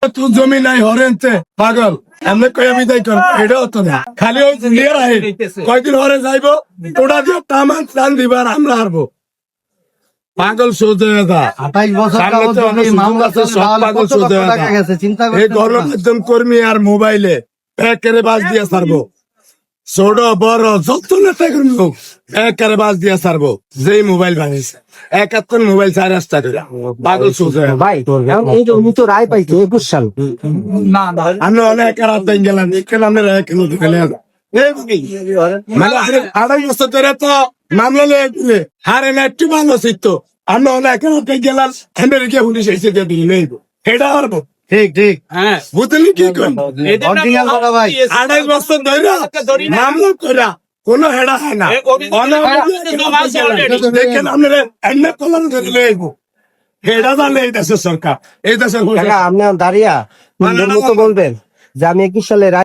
তু জমি নাই হরেনতে পাগল এমনি কয়ে বিদায় কর এটা হতো না খালি ওই ক্লিয়ার আহে কয়দিন হরে যাইবো ওটা দিয়ে তামান চান দিবার আমরা হারবো পাগল সোজা 28 বছর যাবত যদি মামলা চলে তাহলে কত টাকা গেছে চিন্তা এই করতে গণমাধ্যম কর্মী আর মোবাইলে একেবারে বাস দিয়ে ছাড়বো ছোট বড় যত নেতা কর্মী হোক একেবারে বাস দিয়ে ছাড়বো যেই মোবাইল ভাঙিছে 71 মোবাইল 4 করে পাগল সোজা ভাই এখন এই যে উনি তো রায় পাইছে 21 সাল আমি অনেক রাত দিন গেলাম এখানে আমরা কেন গেলে মানে 2.5 বছর ধরে তো মামলা লেগে হারে না একটু ভালো ছিল আমরা অনেক রাত গেলাম আমেরিকা পুলিশ এসে দিয়ে দিল এটা হারবো ঠিক ঠিক হ্যাঁ বুঝলি কি করেন অরিজিনাল কথা ভাই 2.5 বছর ধরে মামলা করা কোনো হেডা হয় না দেখেন আপনারা এনে কলম ধরে লেগো হেডা জানে এই দেশের সরকার এই দেশের আপনি দাঁড়িয়া মতো বলবেন যে আমি 21 সালে